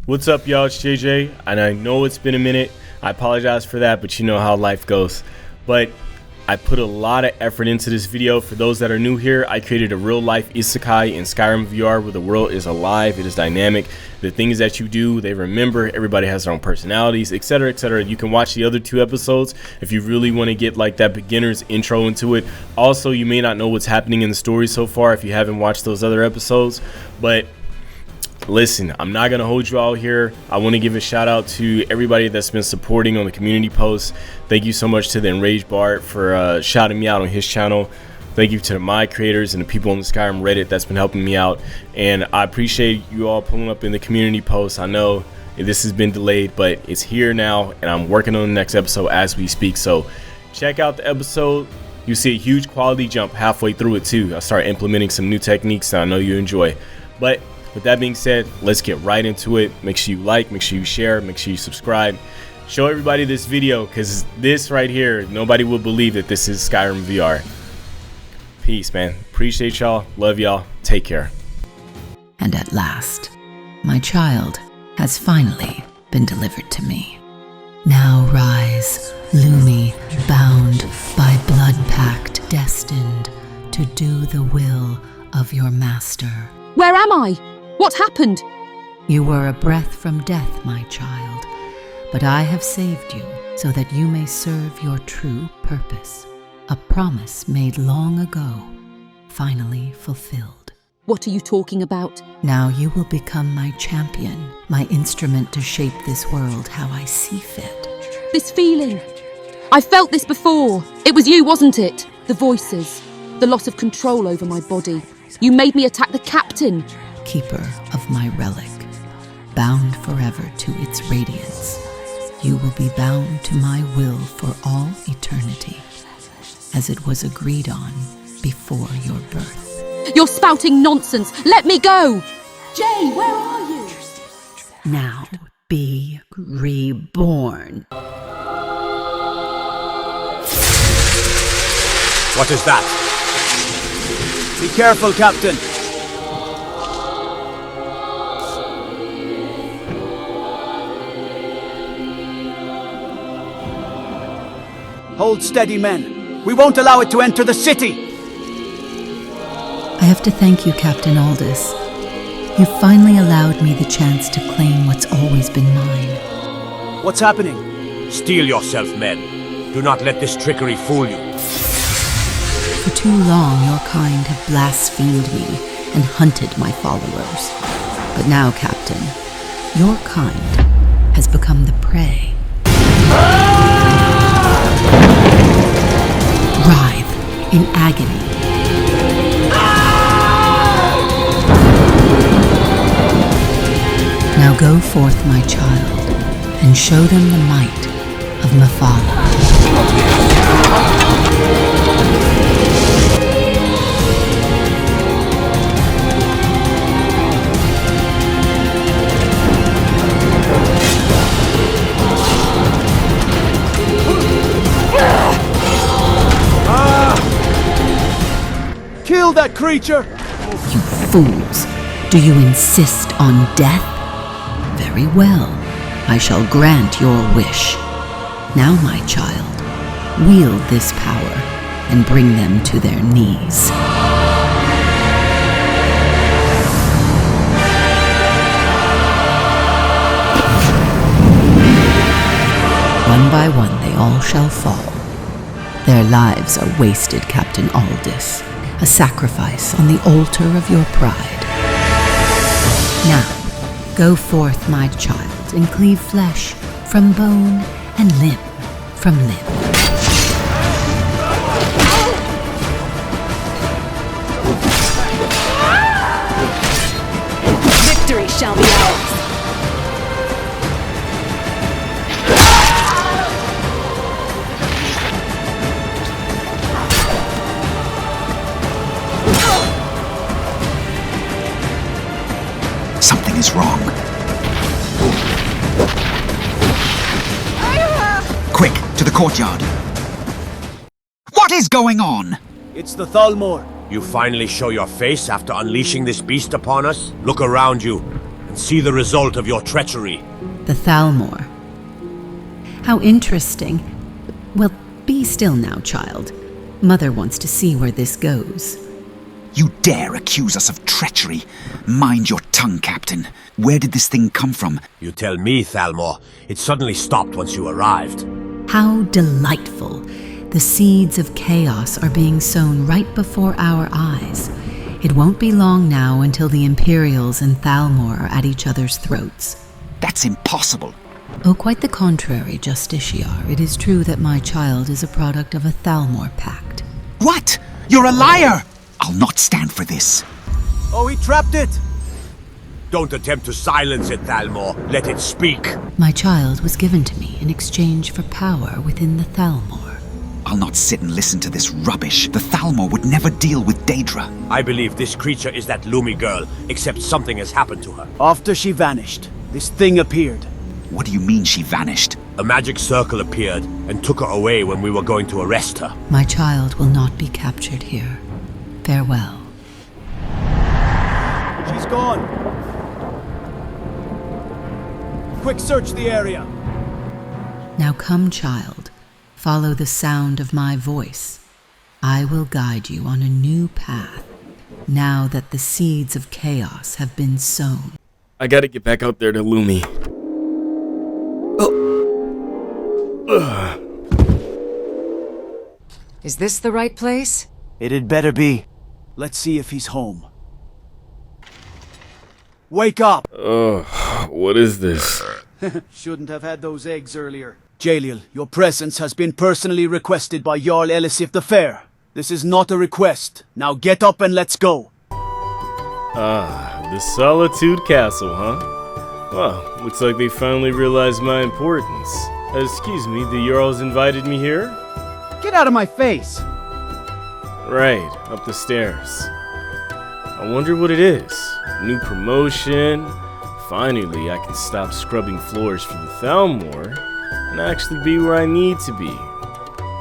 What's up, y'all? It's JJ, and I know it's been a minute. I apologize for that, but you know how life goes. But I put a lot of effort into this video. For those that are new here, I created a real-life isekai in SKYRIM VR where the world is alive, it is dynamic. The things that you do, they remember. Everybody has their own personalities, etc., etc. You can watch the other 2 episodes if you really want to get like that beginner's intro into it. Also, you may not know what's happening in the story so far if you haven't watched those other episodes, but listen, I'm not gonna hold you all here. I want to give a shout out to everybody that's been supporting on the community posts. Thank you so much to the Enraged Bart for shouting me out on his channel. Thank you to my creators and the people on the Skyrim Reddit that's been helping me out. And I appreciate you all pulling up in the community posts. I know this has been delayed, but it's here now, and I'm working on the next episode as we speak. So check out the episode. You see a huge quality jump halfway through it too. I start implementing some new techniques that I know you enjoy. But with that being said, let's get right into it. Make sure you like, make sure you share, make sure you subscribe. Show everybody this video, because this right here, nobody will believe that this is SKYRIM VR. Peace, man. Appreciate y'all. Love y'all. Take care. And at last, my child has finally been delivered to me. Now rise, Lumi, bound by blood pact, destined to do the will of your master. Where am I? What happened? You were a breath from death, my child, but I have saved you so that you may serve your true purpose. A promise made long ago, finally fulfilled. What are you talking about? Now you will become my champion, my instrument to shape this world how I see fit. This feeling. I felt this before. It was you, wasn't it? The voices, the loss of control over my body. You made me attack the captain. Keeper of my relic, bound forever to its radiance. You will be bound to my will for all eternity, as it was agreed on before your birth. You're spouting nonsense. Let me go. Jay, where are you? Now be reborn. What is that? Be careful, Captain. Hold steady, men. We won't allow it to enter the city. I have to thank you, Captain Aldous. You finally allowed me the chance to claim what's always been mine. What's happening? Steel yourself, men. Do not let this trickery fool you. For too long, your kind have blasphemed me and hunted my followers. But now, Captain, your kind has become the prey. Writhe in agony. Now go forth, my child, and show them the might of Mephala. Kill that creature! You fools! Do you insist on death? Very well. I shall grant your wish. Now, my child, wield this power and bring them to their knees. One by one they all shall fall. Their lives are wasted, Captain Aldous. A sacrifice on the altar of your pride. Now, go forth, my child, and cleave flesh from bone and limb from limb. Victory shall be ours. Something is wrong. Quick, to the courtyard. What is going on? It's the Thalmor. You finally show your face after unleashing this beast upon us? Look around you and and see the result of your treachery. The Thalmor. How interesting. Well, be still now, child. Mother wants to see where this goes. You dare accuse us of treachery? Mind your tongue, Captain. Where did this thing come from? You tell me, Thalmor. It suddenly stopped once you arrived. How delightful. The seeds of chaos are being sown right before our eyes. It won't be long now until the Imperials and Thalmor are at each other's throats. That's impossible. Oh, quite the contrary, Justiciar. It is true that my child is a product of a Thalmor pact. What? You're a liar! I'll not stand for this. Oh, he trapped it! Don't attempt to silence it, Thalmor. Let it speak. My child was given to me in exchange for power within the Thalmor. I'll not sit and listen to this rubbish. The Thalmor would never deal with Daedra. I believe this creature is that Lumi girl, except something has happened to her. After she vanished, this thing appeared. What do you mean she vanished? A magic circle appeared and took her away when we were going to arrest her. My child will not be captured here. Farewell. She's gone. Quick, search the area. Now come, child. Follow the sound of my voice. I will guide you on a new path, now that the seeds of chaos have been sown. I gotta get back out there to Lumi. Is this the right place? It'd better be. Let's see if he's home. Wake up! What is this? Shouldn't have had those eggs earlier. Jalil, your presence has been personally requested by Jarl Elisif the Fair. This is not a request. Now get up and let's go. The Solitude Castle, huh? Well, looks like they finally realized my importance. Excuse me, the Jarls invited me here? Get out of my face! Right, up the stairs. I wonder what it is. New promotion. Finally, I can stop scrubbing floors for the Thalmor and actually be where I need to be.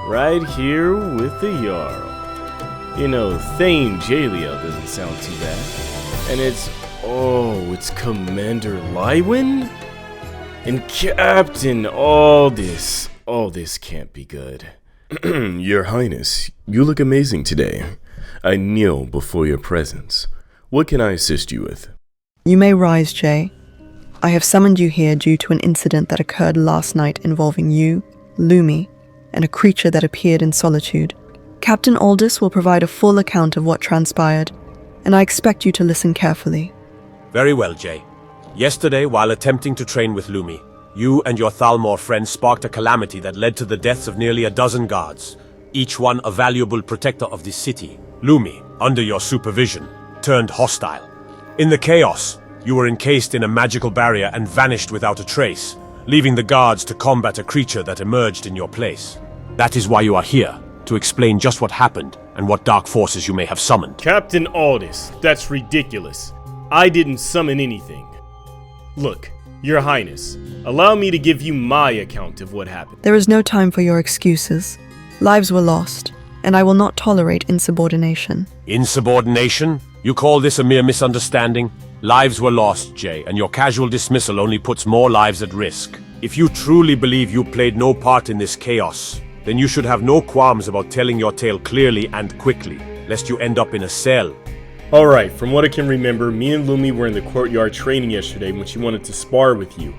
Right here with the Jarl. You know, Thane Jalil doesn't sound too bad. And it's Commander Lywin? And Captain, all this can't be good. Your Highness, you look amazing today. I kneel before your presence. What can I assist you with? You may rise, Jay. I have summoned you here due to an incident that occurred last night involving you, Lumi, and a creature that appeared in Solitude. Captain Aldous will provide a full account of what transpired, and I expect you to listen carefully. Very well, Jay. Yesterday, while attempting to train with Lumi, you and your Thalmor friends sparked a calamity that led to the deaths of nearly a dozen guards, each one a valuable protector of this city. Lumi, under your supervision, turned hostile. In the chaos, you were encased in a magical barrier and vanished without a trace, leaving the guards to combat a creature that emerged in your place. That is why you are here, to explain just what happened and what dark forces you may have summoned. Captain Aldous, that's ridiculous. I didn't summon anything. Look, Your Highness, allow me to give you my account of what happened. There is no time for your excuses. Lives were lost, and I will not tolerate insubordination. Insubordination? You call this a mere misunderstanding? Lives were lost, Jay, and your casual dismissal only puts more lives at risk. If you truly believe you played no part in this chaos, then you should have no qualms about telling your tale clearly and quickly, lest you end up in a cell. Alright, from what I can remember, me and Lumi were in the courtyard training yesterday when she wanted to spar with you.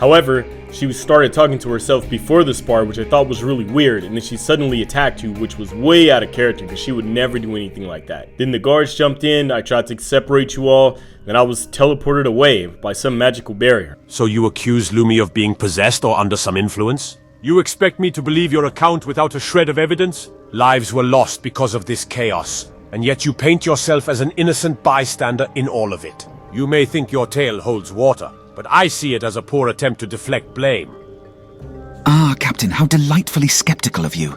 However, she started talking to herself before the spar, which I thought was really weird, and then she suddenly attacked you, which was way out of character because she would never do anything like that. Then the guards jumped in, I tried to separate you all, and I was teleported away by some magical barrier. So you accuse Lumi of being possessed or under some influence? You expect me to believe your account without a shred of evidence? Lives were lost because of this chaos, and yet you paint yourself as an innocent bystander in all of it. You may think your tale holds water, but I see it as a poor attempt to deflect blame. Ah, Captain, how delightfully skeptical of you.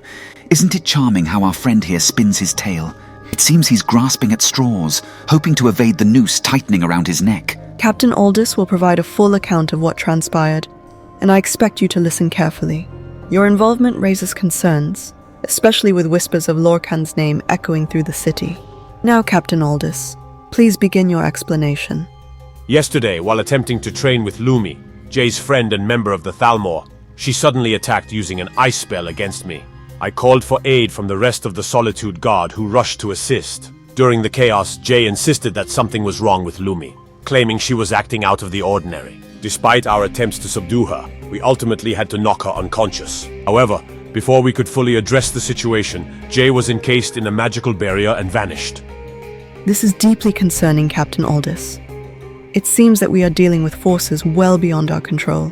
Isn't it charming how our friend here spins his tale? It seems he's grasping at straws, hoping to evade the noose tightening around his neck. Captain Aldous will provide a full account of what transpired, and I expect you to listen carefully. Your involvement raises concerns, especially with whispers of Lorcan's name echoing through the city. Now, Captain Aldous, please begin your explanation. Yesterday, while attempting to train with Lumi, Jay's friend and member of the Thalmor, she suddenly attacked using an ice spell against me. I called for aid from the rest of the Solitude Guard who rushed to assist. During the chaos, Jay insisted that something was wrong with Lumi, claiming she was acting out of the ordinary. Despite our attempts to subdue her, we ultimately had to knock her unconscious. However, before we could fully address the situation, Jay was encased in a magical barrier and vanished. This is deeply concerning, Captain Aldous. It seems that we are dealing with forces well beyond our control.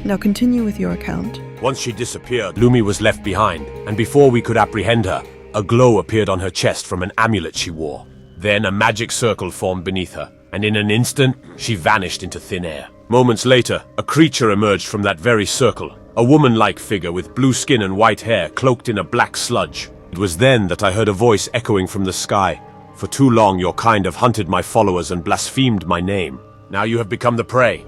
Now continue with your account. Once she disappeared, Lumi was left behind, and before we could apprehend her, a glow appeared on her chest from an amulet she wore. Then a magic circle formed beneath her, and in an instant, she vanished into thin air. Moments later, a creature emerged from that very circle, a woman-like figure with blue skin and white hair cloaked in a black sludge. It was then that I heard a voice echoing from the sky. For too long your kind have hunted my followers and blasphemed my name. Now you have become the prey.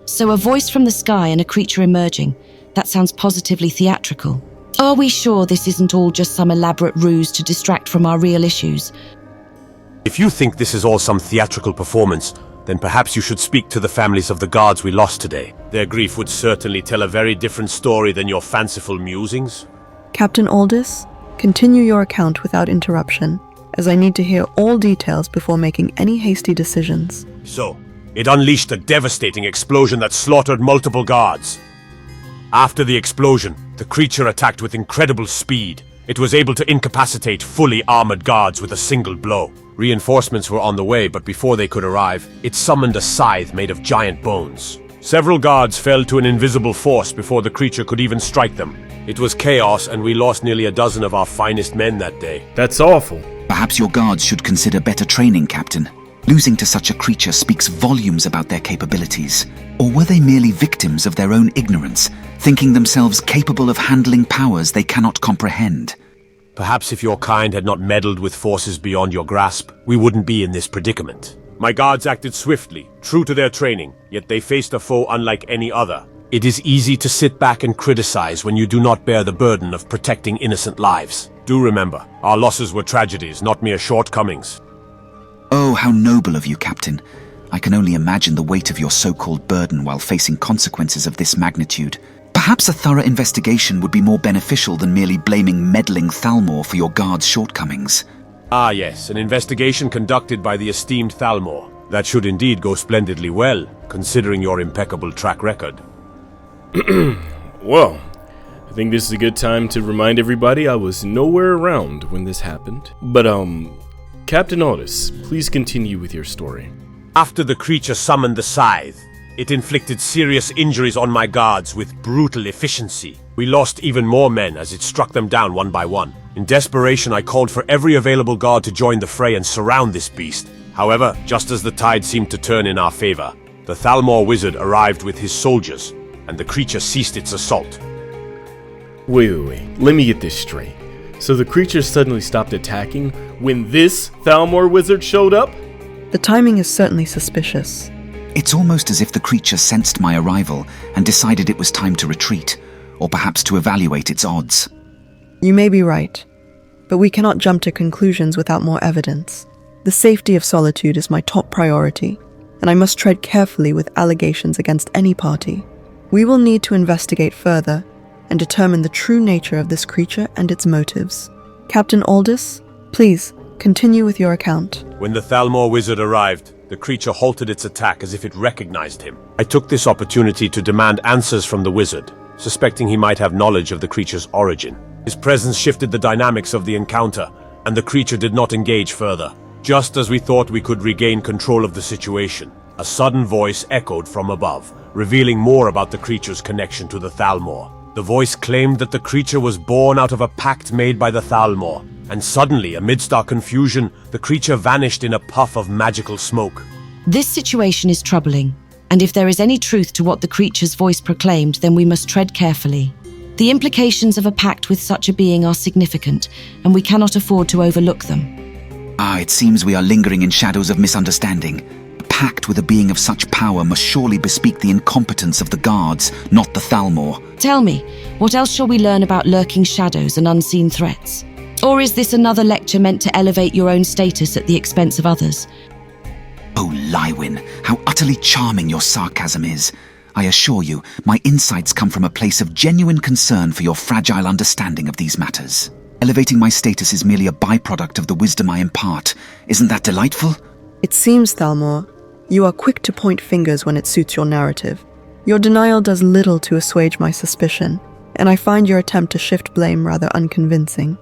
So a voice from the sky and a creature emerging. That sounds positively theatrical. Are we sure this isn't all just some elaborate ruse to distract from our real issues? If you think this is all some theatrical performance, then perhaps you should speak to the families of the guards we lost today. Their grief would certainly tell a very different story than your fanciful musings. Captain Aldous, continue your account without interruption, as I need to hear all details before making any hasty decisions. So, it unleashed a devastating explosion that slaughtered multiple guards. After the explosion, the creature attacked with incredible speed. It was able to incapacitate fully armored guards with a single blow. Reinforcements were on the way, but before they could arrive, it summoned a scythe made of giant bones. Several guards fell to an invisible force before the creature could even strike them. It was chaos, and we lost nearly a dozen of our finest men that day. That's awful. Perhaps your guards should consider better training, Captain. Losing to such a creature speaks volumes about their capabilities. Or were they merely victims of their own ignorance, thinking themselves capable of handling powers they cannot comprehend? Perhaps if your kind had not meddled with forces beyond your grasp, we wouldn't be in this predicament. My guards acted swiftly, true to their training, yet they faced a foe unlike any other. It is easy to sit back and criticize when you do not bear the burden of protecting innocent lives. Do remember, our losses were tragedies, not mere shortcomings. Oh, how noble of you, Captain. I can only imagine the weight of your so-called burden while facing consequences of this magnitude. Perhaps a thorough investigation would be more beneficial than merely blaming meddling Thalmor for your guard's shortcomings. Ah yes, an investigation conducted by the esteemed Thalmor. That should indeed go splendidly well, considering your impeccable track record. Well, I think this is a good time to remind everybody I was nowhere around when this happened. But, Captain Aldous, please continue with your story. After the creature summoned the scythe, it inflicted serious injuries on my guards with brutal efficiency. We lost even more men as it struck them down one by one. In desperation, I called for every available guard to join the fray and surround this beast. However, just as the tide seemed to turn in our favor, the Thalmor wizard arrived with his soldiers, and the creature ceased its assault. Wait. Let me get this straight. So the creature suddenly stopped attacking when this Thalmor wizard showed up? The timing is certainly suspicious. It's almost as if the creature sensed my arrival and decided it was time to retreat, or perhaps to evaluate its odds. You may be right, but we cannot jump to conclusions without more evidence. The safety of Solitude is my top priority, and I must tread carefully with allegations against any party. We will need to investigate further and determine the true nature of this creature and its motives. Captain Aldous, please continue with your account. When the Thalmor wizard arrived, the creature halted its attack as if it recognized him. I took this opportunity to demand answers from the wizard, suspecting he might have knowledge of the creature's origin. His presence shifted the dynamics of the encounter, and the creature did not engage further. Just as we thought we could regain control of the situation, a sudden voice echoed from above, revealing more about the creature's connection to the Thalmor. The voice claimed that the creature was born out of a pact made by the Thalmor, and suddenly, amidst our confusion, the creature vanished in a puff of magical smoke. This situation is troubling, and if there is any truth to what the creature's voice proclaimed, then we must tread carefully. The implications of a pact with such a being are significant, and we cannot afford to overlook them. It seems we are lingering in shadows of misunderstanding. A pact with a being of such power must surely bespeak the incompetence of the guards, not the Thalmor. Tell me, what else shall we learn about lurking shadows and unseen threats? Or is this another lecture meant to elevate your own status at the expense of others? Oh, Lywin, how utterly charming your sarcasm is. I assure you, my insights come from a place of genuine concern for your fragile understanding of these matters. Elevating my status is merely a byproduct of the wisdom I impart. Isn't that delightful? It seems, Thalmor, you are quick to point fingers when it suits your narrative. Your denial does little to assuage my suspicion, and I find your attempt to shift blame rather unconvincing.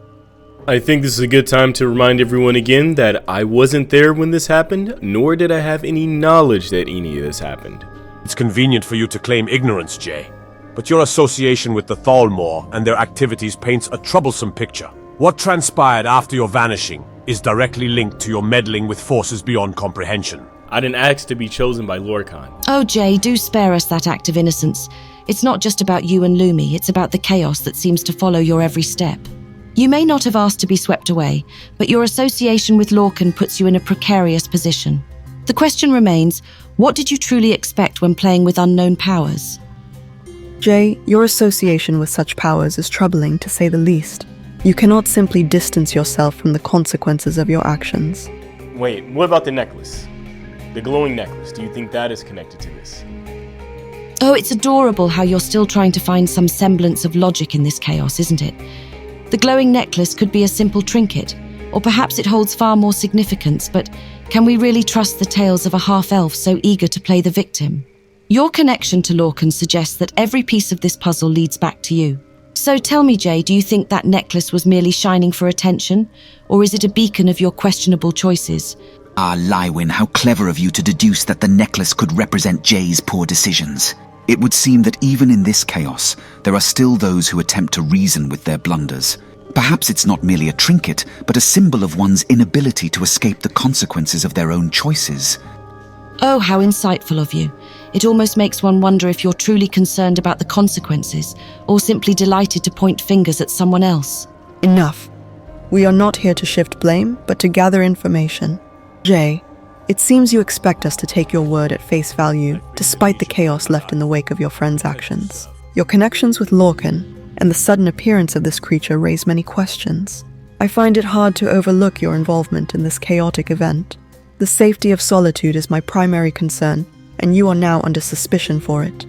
I think this is a good time to remind everyone again that I wasn't there when this happened, nor did I have any knowledge that any of this happened. It's convenient for you to claim ignorance, Jay. But your association with the Thalmor and their activities paints a troublesome picture. What transpired after your vanishing is directly linked to your meddling with forces beyond comprehension. I didn't ask to be chosen by Lorcan. Oh, Jay, do spare us that act of innocence. It's not just about you and Lumi, it's about the chaos that seems to follow your every step. You may not have asked to be swept away, but your association with Lorcan puts you in a precarious position. The question remains, what did you truly expect when playing with unknown powers? Jay, your association with such powers is troubling, to say the least. You cannot simply distance yourself from the consequences of your actions. Wait, what about the necklace? The glowing necklace, do you think that is connected to this? Oh, it's adorable how you're still trying to find some semblance of logic in this chaos, isn't it? The glowing necklace could be a simple trinket, or perhaps it holds far more significance, but can we really trust the tales of a half-elf so eager to play the victim? Your connection to Lorcan suggests that every piece of this puzzle leads back to you. So tell me, Jay, do you think that necklace was merely shining for attention, or is it a beacon of your questionable choices? Ah, Lywin, how clever of you to deduce that the necklace could represent Jay's poor decisions. It would seem that even in this chaos, there are still those who attempt to reason with their blunders. Perhaps it's not merely a trinket, but a symbol of one's inability to escape the consequences of their own choices. Oh, how insightful of you. It almost makes one wonder if you're truly concerned about the consequences, or simply delighted to point fingers at someone else. Enough. We are not here to shift blame, but to gather information. Jay, it seems you expect us to take your word at face value, despite the chaos left in the wake of your friend's actions. Your connections with Lorcan and the sudden appearance of this creature raise many questions. I find it hard to overlook your involvement in this chaotic event. The safety of Solitude is my primary concern, and you are now under suspicion for it.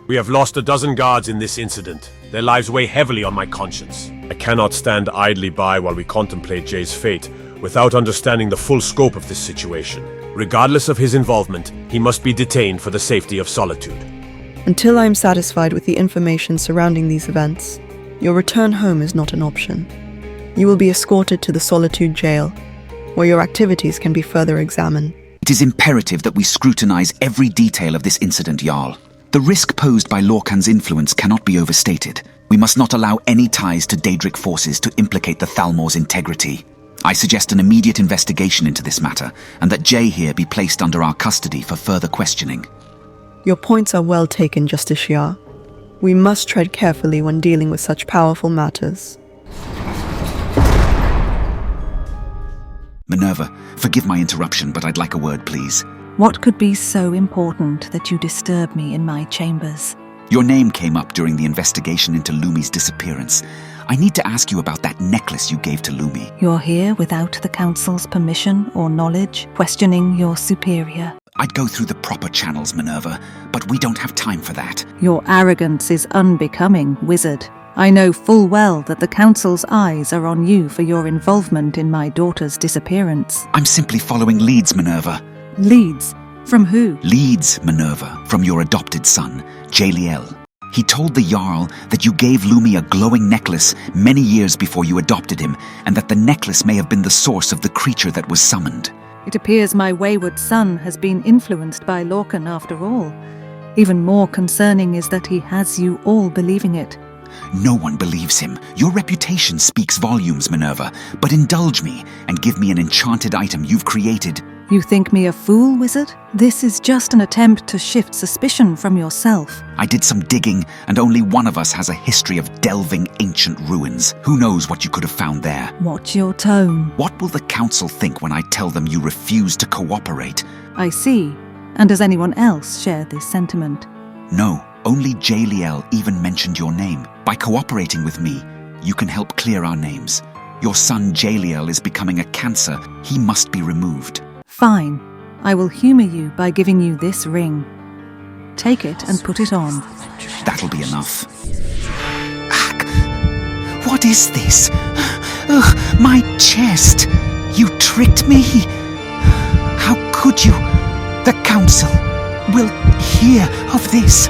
We have lost 12 guards in this incident. Their lives weigh heavily on my conscience. I cannot stand idly by while we contemplate Jay's fate, without understanding the full scope of this situation. Regardless of his involvement, he must be detained for the safety of Solitude. Until I am satisfied with the information surrounding these events, your return home is not an option. You will be escorted to the Solitude jail, where your activities can be further examined. It is imperative that we scrutinize every detail of this incident, Jarl. The risk posed by Lorcan's influence cannot be overstated. We must not allow any ties to Daedric forces to implicate the Thalmor's integrity. I suggest an immediate investigation into this matter, and that Jay here be placed under our custody for further questioning. Your points are well taken, Justiciar. We must tread carefully when dealing with such powerful matters. Minerva, forgive my interruption, but I'd like a word, please. What could be so important that you disturb me in my chambers? Your name came up during the investigation into Lumi's disappearance. I need to ask you about that necklace you gave to Lumi. You're here without the Council's permission or knowledge, questioning your superior. I'd go through the proper channels, Minerva, but we don't have time for that. Your arrogance is unbecoming, wizard. I know full well that the Council's eyes are on you for your involvement in my daughter's disappearance. I'm simply following leads, Minerva. Leads? From who? Leads, Minerva, from your adopted son, Jaliel. He told the Jarl that you gave Lumi a glowing necklace many years before you adopted him, and that the necklace may have been the source of the creature that was summoned. It appears my wayward son has been influenced by Lorcan after all. Even more concerning is that he has you all believing it. No one believes him. Your reputation speaks volumes, Minerva, but indulge me and give me an enchanted item you've created. You think me a fool, wizard? This is just an attempt to shift suspicion from yourself. I did some digging, and only one of us has a history of delving ancient ruins. Who knows what you could have found there? Watch your tone. What will the Council think when I tell them you refuse to cooperate? I see. And does anyone else share this sentiment? No, only Jaliel even mentioned your name. By cooperating with me, you can help clear our names. Your son Jaliel is becoming a cancer. He must be removed. Fine. I will humor you by giving you this ring. Take it and put it on. That'll be enough. Ugh, what is this? Ugh, my chest! You tricked me! How could you? The council will hear of this.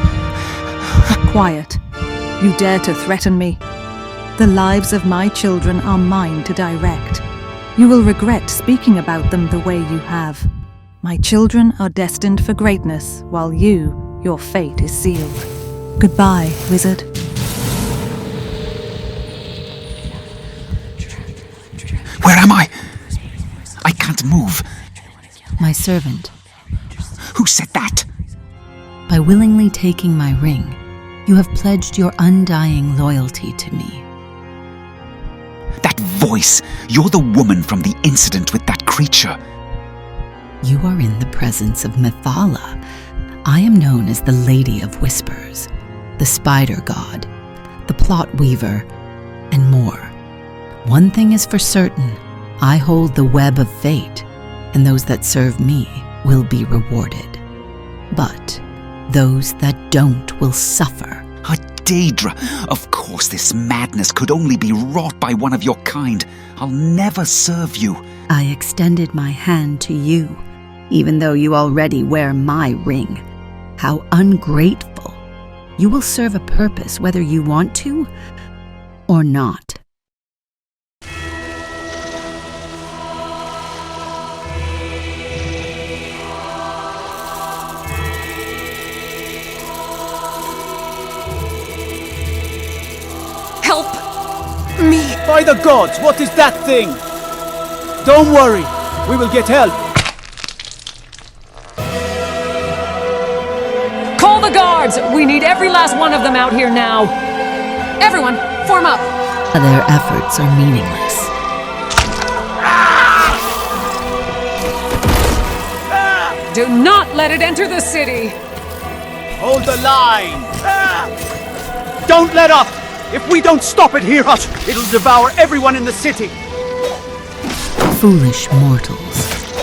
Quiet. You dare to threaten me? The lives of my children are mine to direct. You will regret speaking about them the way you have. My children are destined for greatness, while your fate is sealed. Goodbye, wizard. Where am I? I can't move. My servant. Who said that? By willingly taking my ring, you have pledged your undying loyalty to me. That voice! You're the woman from the incident with that creature. You are in the presence of Methala. I am known as the Lady of Whispers, the Spider God, the Plot Weaver, and more. One thing is for certain, I hold the web of fate, and those that serve me will be rewarded. But those that don't will suffer. Daedra, of course this madness could only be wrought by one of your kind. I'll never serve you. I extended my hand to you, even though you already wear my ring. How ungrateful. You will serve a purpose whether you want to or not. Me! By the gods, what is that thing? Don't worry, we will get help. Call the guards! We need every last one of them out here now. Everyone, form up. Their efforts are meaningless. Do not let it enter the city! Hold the line! Don't let up! If we don't stop it here, Hut, it'll devour everyone in the city! Foolish mortals,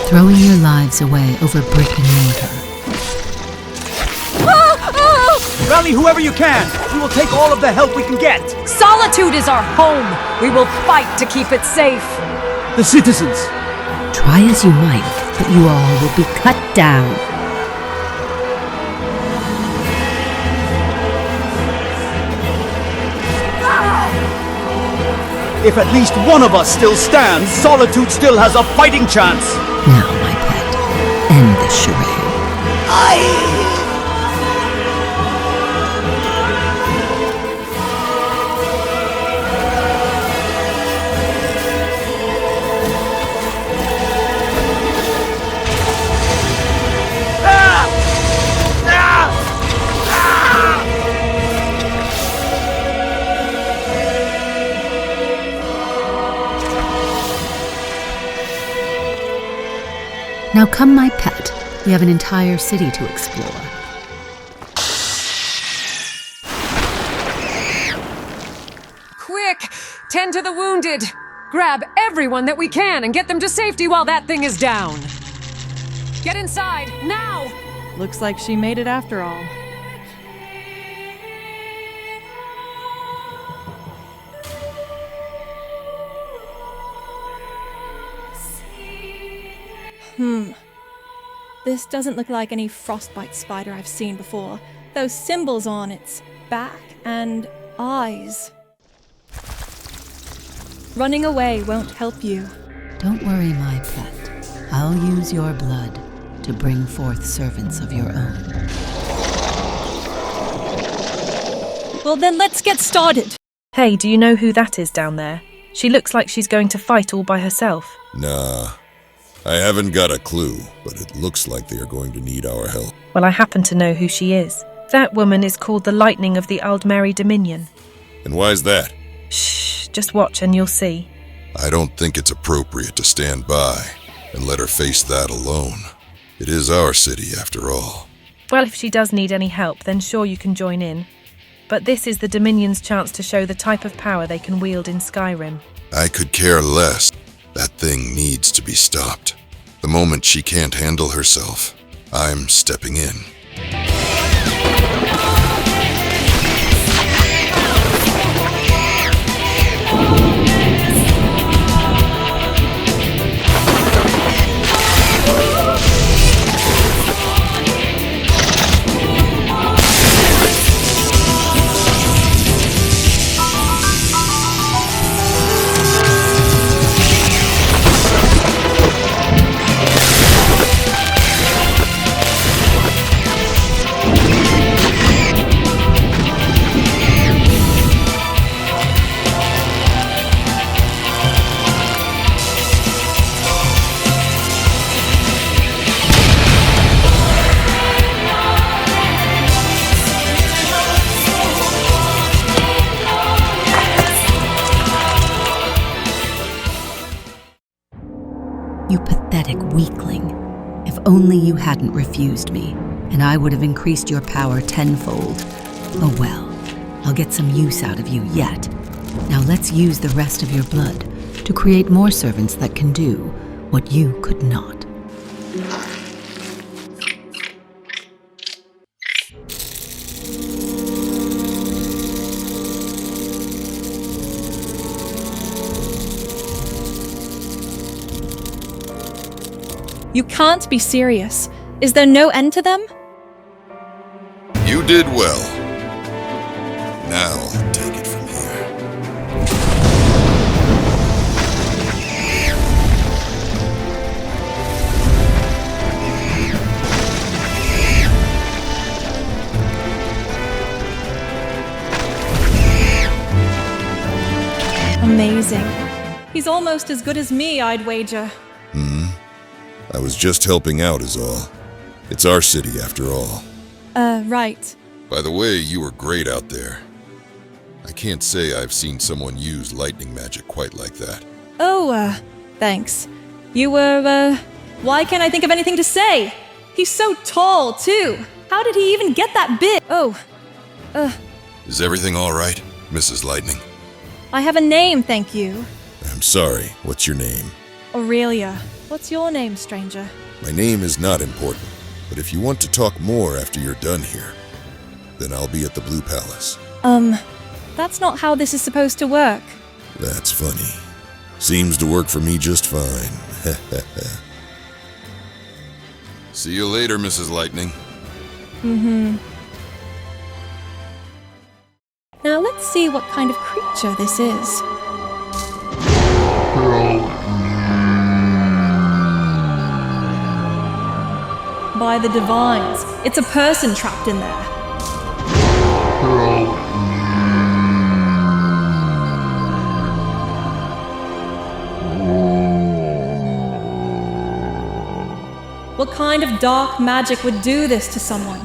throwing your lives away over brick and mortar. Rally whoever you can! We will take all of the help we can get! Solitude is our home! We will fight to keep it safe! The citizens! Try as you might, but you all will be cut down. If at least one of us still stands, Solitude still has a fighting chance! Now, my pet, end this charade. Now come, my pet. We have an entire city to explore. Quick! Tend to the wounded! Grab everyone that we can and get them to safety while that thing is down! Get inside, now! Looks like she made it after all. This doesn't look like any frostbite spider I've seen before. Those symbols on its back and eyes. Running away won't help you. Don't worry, my pet. I'll use your blood to bring forth servants of your own. Well, then let's get started. Hey, do you know who that is down there? She looks like she's going to fight all by herself. Nah. I haven't got a clue, but it looks like they are going to need our help. Well, I happen to know who she is. That woman is called the Lightning of the Aldmeri Dominion. And why's that? Shh, just watch and you'll see. I don't think it's appropriate to stand by and let her face that alone. It is our city, after all. Well, if she does need any help, then sure you can join in. But this is the Dominion's chance to show the type of power they can wield in Skyrim. I could care less. That thing needs to be stopped. The moment she can't handle herself, I'm stepping in. You pathetic weakling. If only you hadn't refused me, and I would have increased your power tenfold. Oh well, I'll get some use out of you yet. Now let's use the rest of your blood to create more servants that can do what you could not. You can't be serious. Is there no end to them? You did well. Now I'll take it from here. Amazing. He's almost as good as me, I'd wager. I was just helping out is all. It's our city after all. Right. By the way, you were great out there. I can't say I've seen someone use lightning magic quite like that. Oh, thanks. You were, why can't I think of anything to say? He's so tall, too. How did he even get that big? Oh, Is everything all right, Mrs. Lightning? I have a name, thank you. I'm sorry, what's your name? Aurelia. What's your name, stranger? My name is not important, but if you want to talk more after you're done here, then I'll be at the Blue Palace. That's not how this is supposed to work. That's funny. Seems to work for me just fine. See you later, Mrs. Lightning. Now let's see what kind of creature this is. By the divines, it's a person trapped in there. What kind of dark magic would do this to someone?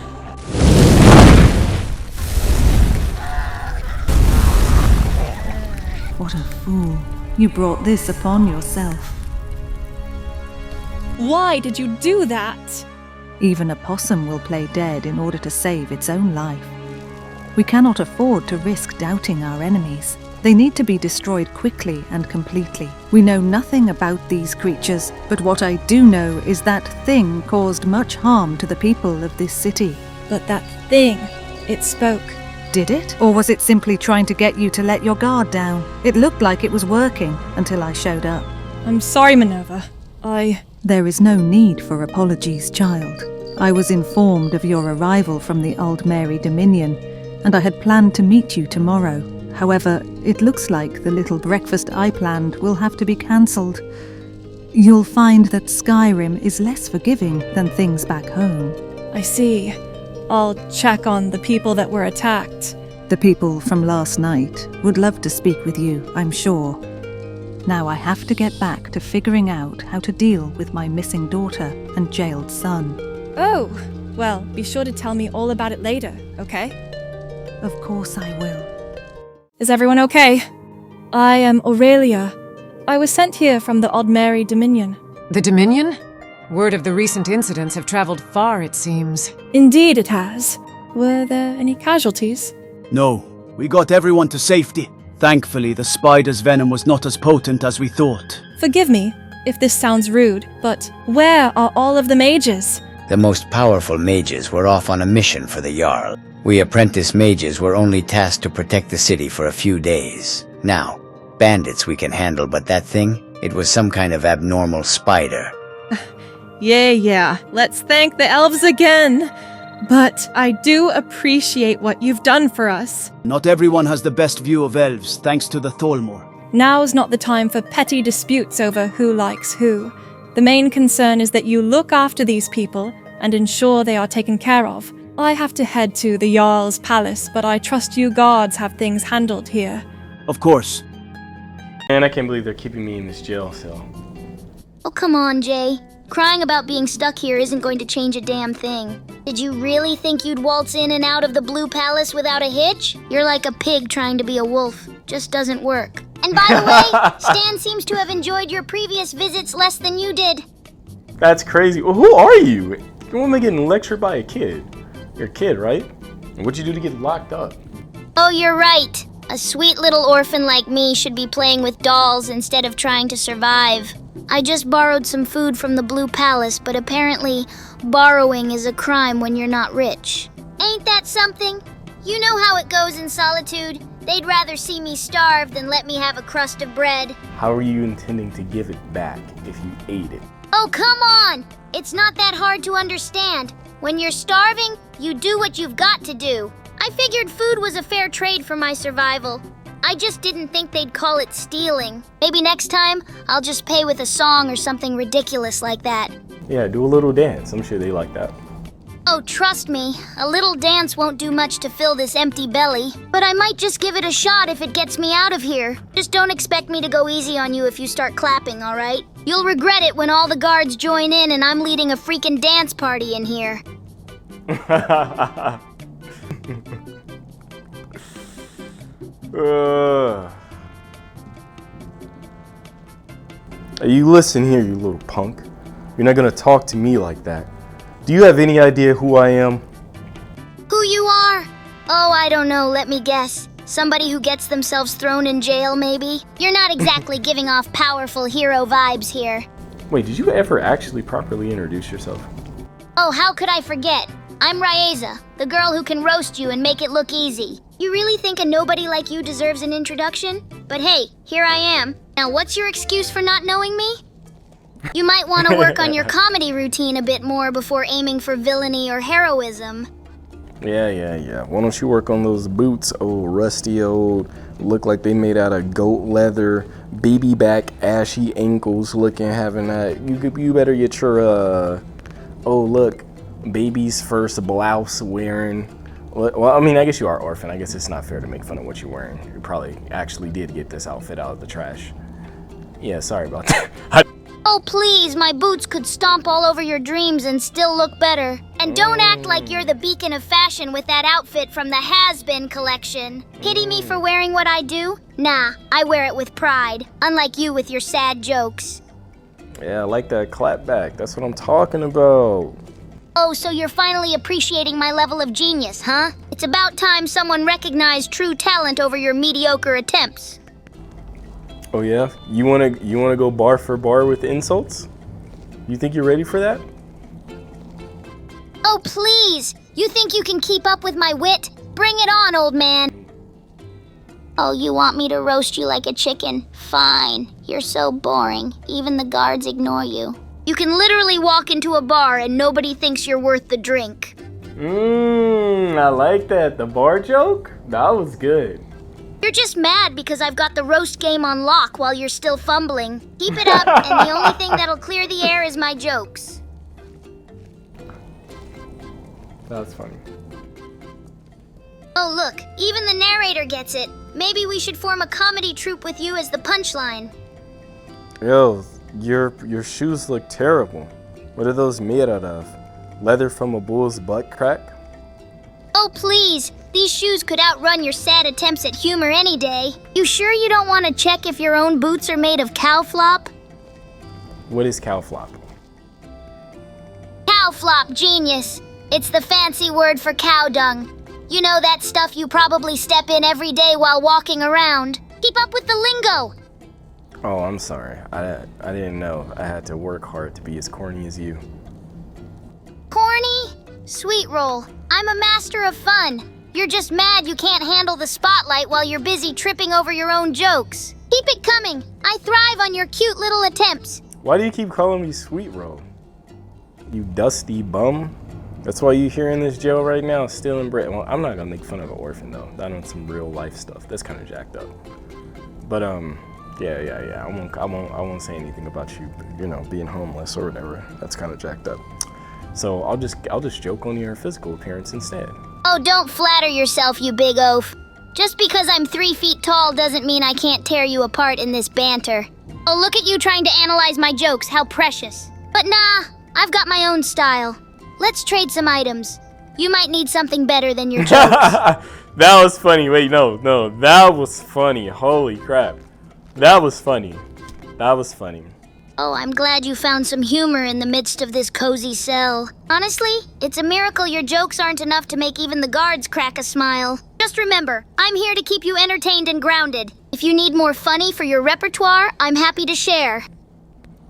What a fool. You brought this upon yourself. Why did you do that? Even a possum will play dead in order to save its own life. We cannot afford to risk doubting our enemies. They need to be destroyed quickly and completely. We know nothing about these creatures, but what I do know is that thing caused much harm to the people of this city. But that thing, it spoke. Did it? Or was it simply trying to get you to let your guard down? It looked like it was working until I showed up. I'm sorry, Minerva. There is no need for apologies, child. I was informed of your arrival from the Old Mary Dominion, and I had planned to meet you tomorrow. However, it looks like the little breakfast I planned will have to be cancelled. You'll find that Skyrim is less forgiving than things back home. I see. I'll check on the people that were attacked. The people from last night would love to speak with you, I'm sure. Now I have to get back to figuring out how to deal with my missing daughter and jailed son. Oh, well, be sure to tell me all about it later, okay? Of course I will. Is everyone okay? I am Aurelia. I was sent here from the Old Mary Dominion. The Dominion? Word of the recent incidents have traveled far, it seems. Indeed it has. Were there any casualties? No, we got everyone to safety. Thankfully, the spider's venom was not as potent as we thought. Forgive me, if this sounds rude, but where are all of the mages? The most powerful mages were off on a mission for the Jarl. We apprentice mages were only tasked to protect the city for a few days. Now, bandits we can handle, but that thing, it was some kind of abnormal spider. Yeah, let's thank the elves again. But I do appreciate what you've done for us. Not everyone has the best view of elves, thanks to the Tholmor. Now's not the time for petty disputes over who likes who. The main concern is that you look after these people and ensure they are taken care of. I have to head to the Jarl's palace, but I trust you guards have things handled here. Of course. And I can't believe they're keeping me in this jail cell. Oh, come on, Jay. Crying about being stuck here isn't going to change a damn thing. Did you really think you'd waltz in and out of the Blue Palace without a hitch? You're like a pig trying to be a wolf. Just doesn't work. And by the way, Stan seems to have enjoyed your previous visits less than you did. That's crazy. Well, who are you? You want me getting lectured by a kid? You're a kid, right? And what'd you do to get locked up? Oh, you're right. A sweet little orphan like me should be playing with dolls instead of trying to survive. I just borrowed some food from the Blue Palace, but apparently borrowing is a crime when you're not rich. Ain't that something? You know how it goes in solitude. They'd rather see me starve than let me have a crust of bread. How are you intending to give it back if you ate it? Oh, come on! It's not that hard to understand. When you're starving, you do what you've got to do. I figured food was a fair trade for my survival. I just didn't think they'd call it stealing. Maybe next time, I'll just pay with a song or something ridiculous like that. Yeah, do a little dance. I'm sure they like that. Oh, trust me, a little dance won't do much to fill this empty belly. But I might just give it a shot if it gets me out of here. Just don't expect me to go easy on you if you start clapping, all right? You'll regret it when all the guards join in and I'm leading a freaking dance party in here. You listen here, you little punk. You're not gonna talk to me like that. Do you have any idea who I am? Who you are? Oh, I don't know, let me guess. Somebody who gets themselves thrown in jail, maybe? You're not exactly giving off powerful hero vibes here. Wait, did you ever actually properly introduce yourself? Oh, how could I forget? I'm Ryeza, the girl who can roast you and make it look easy. You really think a nobody like you deserves an introduction? But hey, here I am. Now what's your excuse for not knowing me? You might want to work on your comedy routine a bit more before aiming for villainy or heroism. Yeah. Why don't you work on those boots, old rusty old, look like they made out of goat leather, baby back, ashy ankles looking, having that. You better get your, oh look, baby's first blouse wearing. Well, I mean, I guess you are orphan. I guess it's not fair to make fun of what you're wearing. You probably actually did get this outfit out of the trash. Yeah, sorry about that. Oh, please, my boots could stomp all over your dreams and still look better. And don't act like you're the beacon of fashion with that outfit from the Has-Been collection. Pity me for wearing what I do? Nah, I wear it with pride, unlike you with your sad jokes. Yeah, I like that clap back. That's what I'm talking about. Oh, so you're finally appreciating my level of genius, huh? It's about time someone recognized true talent over your mediocre attempts. Oh yeah? You wanna go bar for bar with insults? You think you're ready for that? Oh, please! You think you can keep up with my wit? Bring it on, old man! Oh, you want me to roast you like a chicken? Fine. You're so boring. Even the guards ignore you. You can literally walk into a bar and nobody thinks you're worth the drink. I like that. The bar joke? That was good. You're just mad because I've got the roast game on lock while you're still fumbling. Keep it up, and the only thing that'll clear the air is my jokes. That's funny. Oh, look, even the narrator gets it. Maybe we should form a comedy troupe with you as the punchline. Yo, your shoes look terrible. What are those made out of? Leather from a bull's butt crack? Oh, please. These shoes could outrun your sad attempts at humor any day. You sure you don't want to check if your own boots are made of cow flop? What is cow flop? Cow flop, genius. It's the fancy word for cow dung. You know that stuff you probably step in every day while walking around. Keep up with the lingo. Oh, I'm sorry. I didn't know I had to work hard to be as corny as you. Corny? Sweet roll. I'm a master of fun. You're just mad you can't handle the spotlight while you're busy tripping over your own jokes. Keep it coming. I thrive on your cute little attempts. Why do you keep calling me Sweet Roll? You dusty bum? That's why you here in this jail right now, stealing bread. Well, I'm not gonna make fun of an orphan though. That on some real life stuff. That's kind of jacked up. But yeah. I won't say anything about you, being homeless or whatever. That's kind of jacked up. So I'll just joke on your physical appearance instead. Oh, don't flatter yourself, you big oaf. Just because I'm 3 feet tall doesn't mean I can't tear you apart in this banter. Oh, look at you trying to analyze my jokes, how precious. But nah, I've got my own style. Let's trade some items. You might need something better than your jokes. That was funny. Wait, no, that was funny. Holy crap. That was funny. Oh, I'm glad you found some humor in the midst of this cozy cell. Honestly, it's a miracle your jokes aren't enough to make even the guards crack a smile. Just remember, I'm here to keep you entertained and grounded. If you need more funny for your repertoire, I'm happy to share.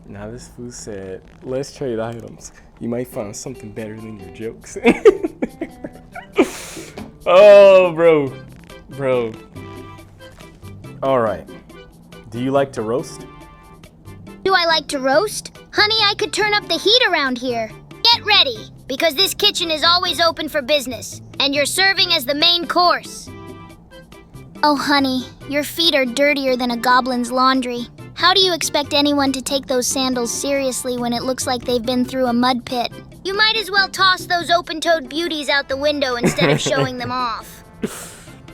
Now this fool said, let's trade items. You might find something better than your jokes. Oh, bro. All right. Do you like to roast? Do I like to roast? Honey, I could turn up the heat around here. Get ready, because this kitchen is always open for business, and you're serving as the main course. Oh, honey, your feet are dirtier than a goblin's laundry. How do you expect anyone to take those sandals seriously when it looks like they've been through a mud pit? You might as well toss those open-toed beauties out the window instead of showing them off.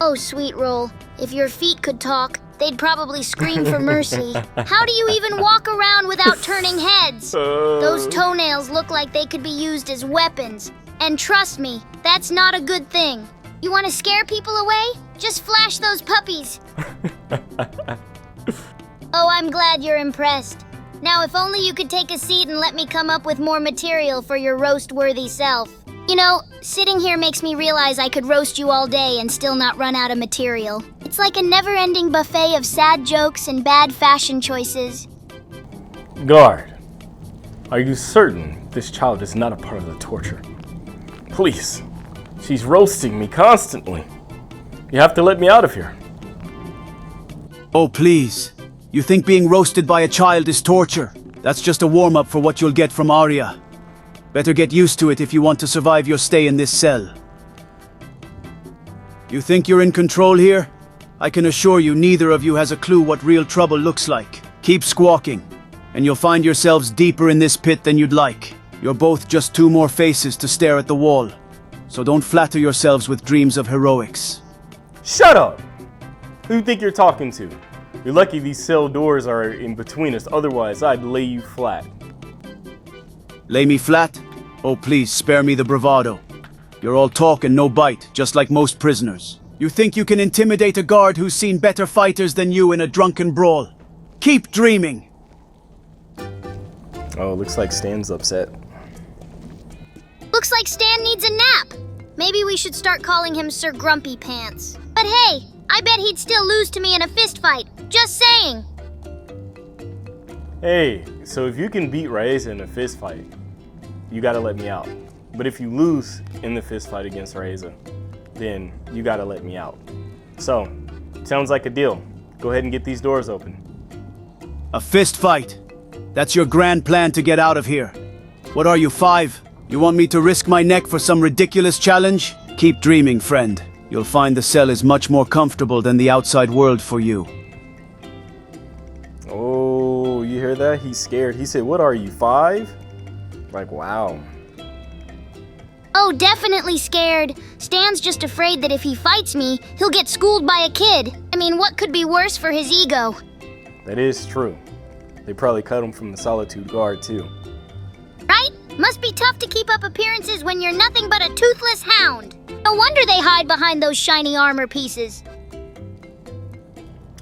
Oh, sweet roll, if your feet could talk, they'd probably scream for mercy. How do you even walk around without turning heads? Those toenails look like they could be used as weapons. And trust me, that's not a good thing. You want to scare people away? Just flash those puppies. Oh, I'm glad you're impressed. Now, if only you could take a seat and let me come up with more material for your roast-worthy self. You know, sitting here makes me realize I could roast you all day and still not run out of material. It's like a never-ending buffet of sad jokes and bad fashion choices. Guard, are you certain this child is not a part of the torture? Please, she's roasting me constantly. You have to let me out of here. Oh, please. You think being roasted by a child is torture? That's just a warm-up for what you'll get from Arya. Better get used to it if you want to survive your stay in this cell. You think you're in control here? I can assure you neither of you has a clue what real trouble looks like. Keep squawking, and you'll find yourselves deeper in this pit than you'd like. You're both just two more faces to stare at the wall. So don't flatter yourselves with dreams of heroics. Shut up! Who do you think you're talking to? You're lucky these cell doors are in between us, otherwise I'd lay you flat. Lay me flat? Oh, please, spare me the bravado. You're all talk and no bite, just like most prisoners. You think you can intimidate a guard who's seen better fighters than you in a drunken brawl? Keep dreaming! Oh, looks like Stan's upset. Looks like Stan needs a nap. Maybe we should start calling him Sir Grumpy Pants. But hey, I bet he'd still lose to me in a fist fight. Just saying. Hey, so if you can beat Raisa in a fist fight, you gotta let me out. But if you lose in the fist fight against Raisa, then you gotta let me out. So, sounds like a deal. Go ahead and get these doors open. A fist fight? That's your grand plan to get out of here. What are you, 5? You want me to risk my neck for some ridiculous challenge? Keep dreaming, friend. You'll find the cell is much more comfortable than the outside world for you. Oh, you hear that? He's scared. He said, what are you, 5? Like, wow. Oh, definitely scared. Stan's just afraid that if he fights me, he'll get schooled by a kid. I mean, what could be worse for his ego? That is true. They probably cut him from the Solitude Guard, too. Right? Must be tough to keep up appearances when you're nothing but a toothless hound. No wonder they hide behind those shiny armor pieces.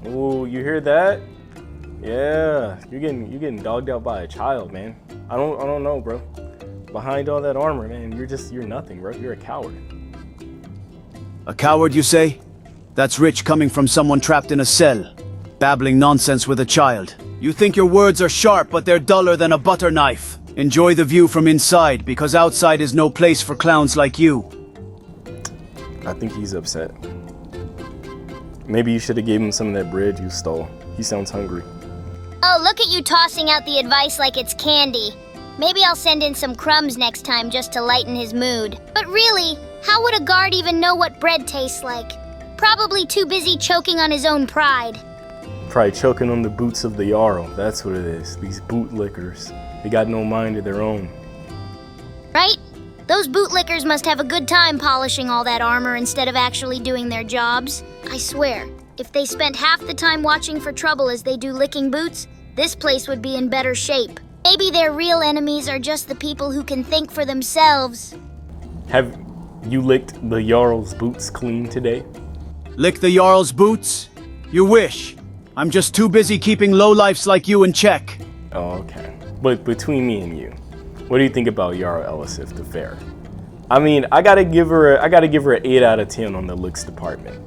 Oh, you hear that? Yeah, you're getting dogged out by a child, man. I don't know, bro. Behind all that armor, man, you're nothing, bro. You're a coward. A coward, you say? That's rich coming from someone trapped in a cell, babbling nonsense with a child. You think your words are sharp, but they're duller than a butter knife. Enjoy the view from inside, because outside is no place for clowns like you. I think he's upset. Maybe you should have gave him some of that bread you stole. He sounds hungry. Oh, look at you tossing out the advice like it's candy. Maybe I'll send in some crumbs next time just to lighten his mood. But really, how would a guard even know what bread tastes like? Probably too busy choking on his own pride. Probably choking on the boots of the Jarl. That's what it is. These bootlickers. They got no mind of their own. Right? Those bootlickers must have a good time polishing all that armor instead of actually doing their jobs. I swear, if they spent half the time watching for trouble as they do licking boots, this place would be in better shape. Maybe their real enemies are just the people who can think for themselves. Have you licked the Jarl's boots clean today? Lick the Jarl's boots? You wish. I'm just too busy keeping lowlifes like you in check. Oh, okay. But between me and you, what do you think about Jarl Elisif the Fair? I mean, I gotta give her an 8 out of 10 on the looks department.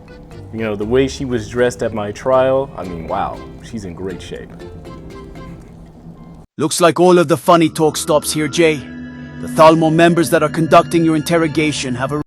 You know, the way she was dressed at my trial, I mean, wow, she's in great shape. Looks like all of the funny talk stops here, Jay. The Thalmo members that are conducting your interrogation have